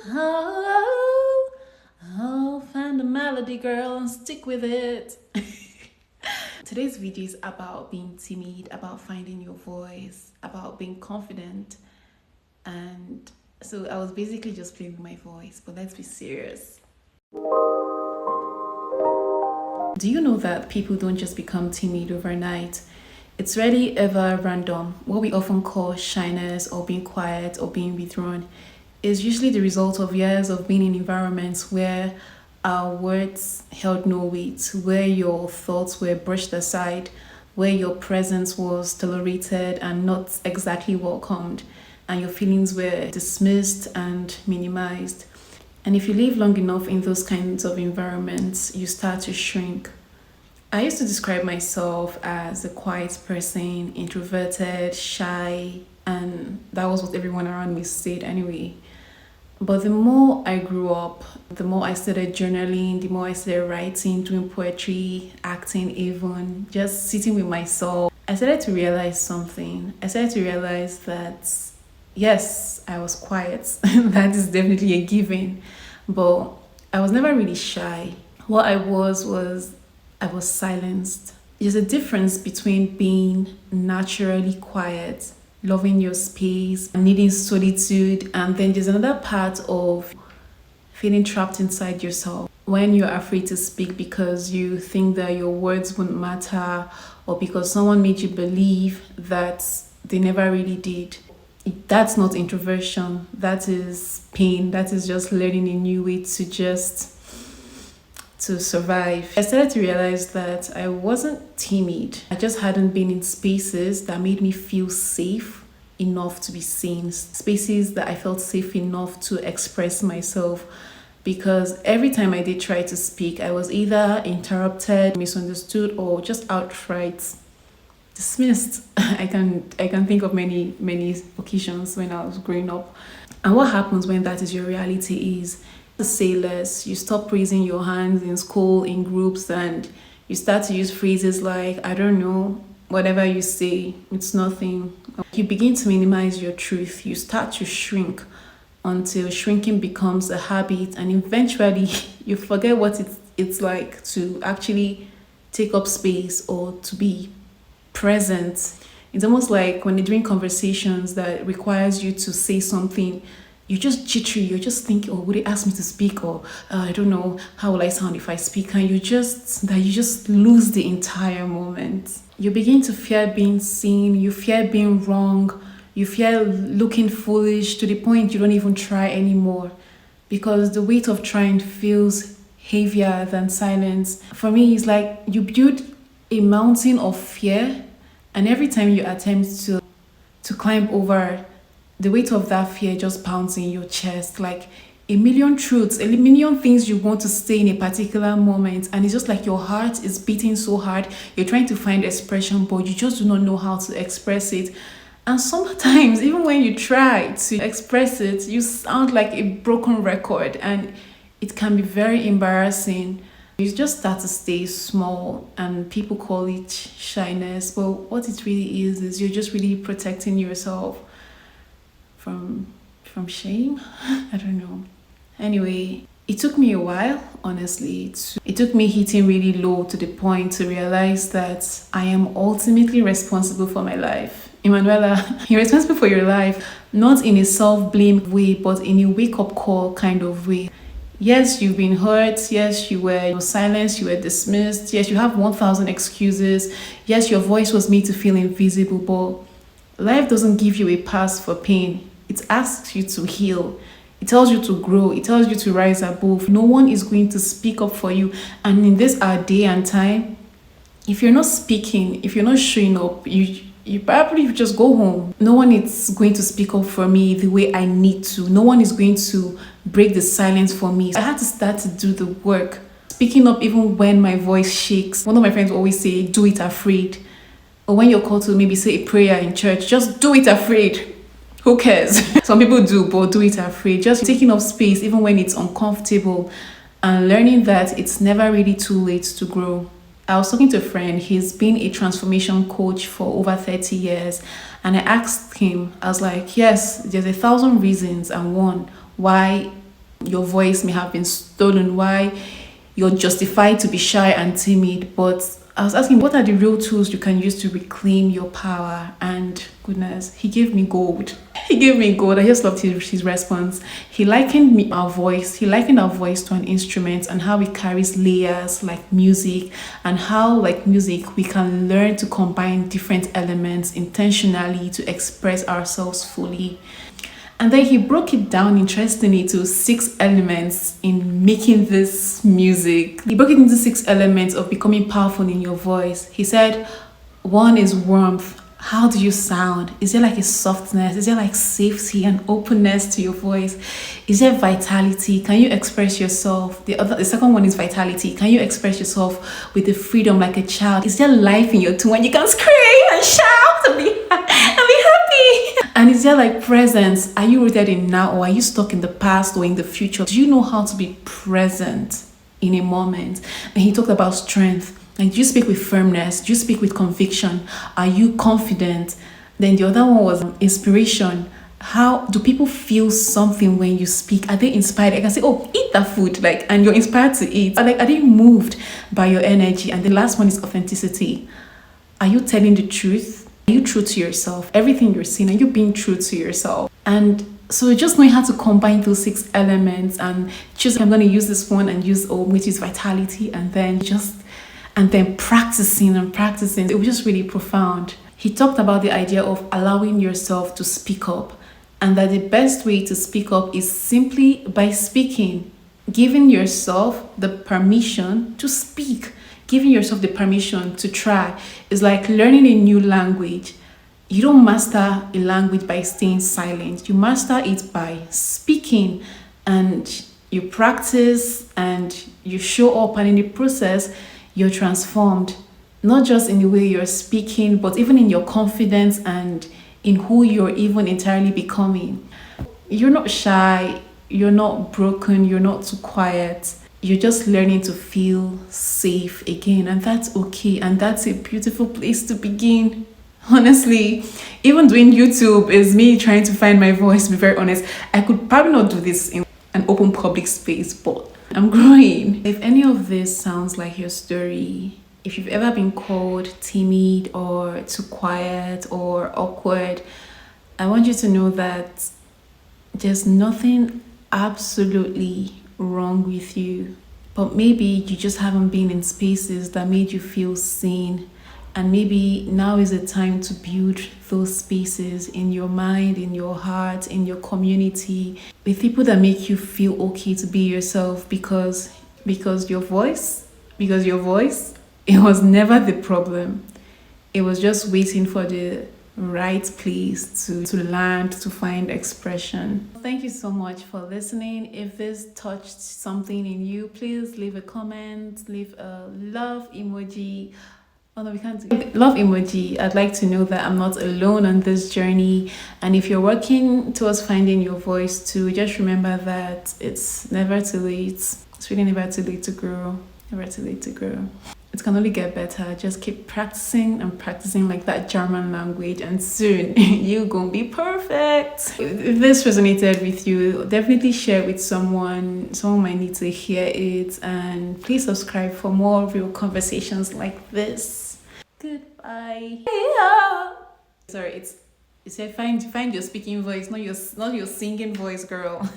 Oh, find the melody, girl, and stick with it. Today's video is about being timid, about finding your voice, about being confident. And so I was basically just playing with my voice, but let's be serious. Do you know that people don't just become timid overnight? It's rarely ever random. What we often call shyness or being quiet or being withdrawn is usually the result of years of being in environments where our words held no weight, where your thoughts were brushed aside, where your presence was tolerated and not exactly welcomed, and your feelings were dismissed and minimized. And if you live long enough in those kinds of environments, you start to shrink. I used to describe myself as a quiet person, introverted, shy, and that was what everyone around me said anyway. But the more I grew up, the more I started journaling, the more I started writing, doing poetry, acting, even just sitting with myself. I started to realize something. I started to realize that yes, I was quiet. That is definitely a given. But I was never really shy. What was I was silenced. There's a difference between being naturally quiet, loving your space, needing solitude, and then there's another part of feeling trapped inside yourself when you're afraid to speak because you think that your words won't matter or because someone made you believe that they never really did. That's not introversion, that is pain, that is just learning a new way to survive. I started to realize that I wasn't timid. I just hadn't been in spaces that made me feel safe enough to be seen, spaces that I felt safe enough to express myself. Because every time I did try to speak, I was either interrupted, misunderstood, or just outright dismissed. I can think of many occasions when I was growing up. And what happens when that is your reality is to say less. You stop raising your hands in school, in groups, and you start to use phrases like, I don't know, whatever you say, it's nothing. You begin to minimize your truth. You start to shrink until shrinking becomes a habit, and eventually you forget what it's like to actually take up space or to be present. It's almost like when you're doing conversations that requires you to say something, you're just jittery, you're just thinking, oh, would they ask me to speak? Or I don't know, how will I sound if I speak? And you just lose the entire moment. You begin to fear being seen, you fear being wrong, you fear looking foolish to the point you don't even try anymore because the weight of trying feels heavier than silence. For me, it's like you build a mountain of fear, and every time you attempt to climb over, the weight of that fear just pounds in your chest like a million truths, a million things you want to say in a particular moment, and it's just like your heart is beating so hard. You're trying to find expression, but you just do not know how to express it. And sometimes, even when you try to express it, you sound like a broken record, and it can be very embarrassing. You just start to stay small, and people call it shyness. But what it really is you're just really protecting yourself from shame. I don't know. Anyway, it took me a while, honestly. It took me hitting really low to the point to realize that I am ultimately responsible for my life. Emanuela, you're responsible for your life, not in a self-blame way, but in a wake-up call kind of way. Yes, you've been hurt. Yes, you were silenced. You were dismissed. Yes, you have 1,000 excuses. Yes, your voice was made to feel invisible, but life doesn't give you a pass for pain. It asks you to heal. It tells you to grow. It tells you to rise above. No one is going to speak up for you. And in this our day and time, if you're not speaking, if you're not showing up, you probably just go home. No one is going to speak up for me the way I need to. No one is going to break the silence for me. I had to start to do the work. Speaking up even when my voice shakes. One of my friends always say, do it afraid. Or when you're called to maybe say a prayer in church, just do it afraid. Who cares? Some people do, but do it afraid. Just taking up space even when it's uncomfortable and learning that it's never really too late to grow. I was talking to a friend. He's been a transformation coach for over 30 years. And I asked him, I was like, yes, there's 1,000 reasons and one why Your voice may have been stolen, why you're justified to be shy and timid. But I was asking, what are the real tools you can use to reclaim your power? And goodness, he gave me gold. He gave me gold. I just loved his response. He likened our voice. He likened our voice to an instrument and how it carries layers like music, and how, like music, we can learn to combine different elements intentionally to express ourselves fully. And then he broke it down interestingly to 6 elements in making this music. He broke it into 6 elements of becoming powerful in your voice. He said, one is warmth. How do you sound? Is there like a softness? Is there like safety and openness to your voice? Is there vitality? Can you express yourself? The second one is vitality. Can you express yourself with the freedom like a child? Is there life in your tone when you can scream and shout and be happy? And is there like presence? Are you rooted in now, or are you stuck in the past or in the future? Do you know how to be present in a moment? And he talked about strength. Like, do you speak with firmness? Do you speak with conviction? Are you confident? Then the other one was inspiration. How do people feel something when you speak? Are they inspired? I can say, oh, eat that food, like, and you're inspired to eat. Or like, are they moved by your energy? And the last one is authenticity. Are you telling the truth? Are you true to yourself? Everything you're saying, are you being true to yourself? And so just knowing how to combine those 6 elements and choose, I'm going to use this one and use, which is vitality, and then practicing and practicing. It was just really profound. He talked about the idea of allowing yourself to speak up, and that the best way to speak up is simply by speaking, giving yourself the permission to speak, giving yourself the permission to try. It's like learning a new language. You don't master a language by staying silent. You master it by speaking, and you practice and you show up, and in the process, you're transformed, not just in the way you're speaking, but even in your confidence and in who you're even entirely becoming. You're not shy, you're not broken, you're not too quiet. You're just learning to feel safe again, and that's okay, and that's a beautiful place to begin. Honestly, even doing YouTube is me trying to find my voice, to be very honest. I could probably not do this in an open public space, but I'm growing. If any of this sounds like your story, if you've ever been called timid or too quiet or awkward, I want you to know that there's nothing absolutely wrong with you. But maybe you just haven't been in spaces that made you feel seen. And maybe now is the time to build those spaces in your mind, in your heart, in your community, with people that make you feel okay to be yourself, because your voice, it was never the problem. It was just waiting for the right place to land, to find expression. Thank you so much for listening. If this touched something in you, please leave a comment, leave a love emoji. Oh no, we can't do love emoji. I'd like to know that I'm not alone on this journey. And if you're working towards finding your voice too, just remember that it's never too late. It's really never too late to grow. Never too late to grow. It can only get better. Just keep practicing and practicing like that German language, and soon you're gonna be perfect. If this resonated with you, definitely share it with someone. Someone might need to hear it. And please subscribe for more real conversations like this. Goodbye. Sorry, it's find your speaking voice, not your singing voice, girl.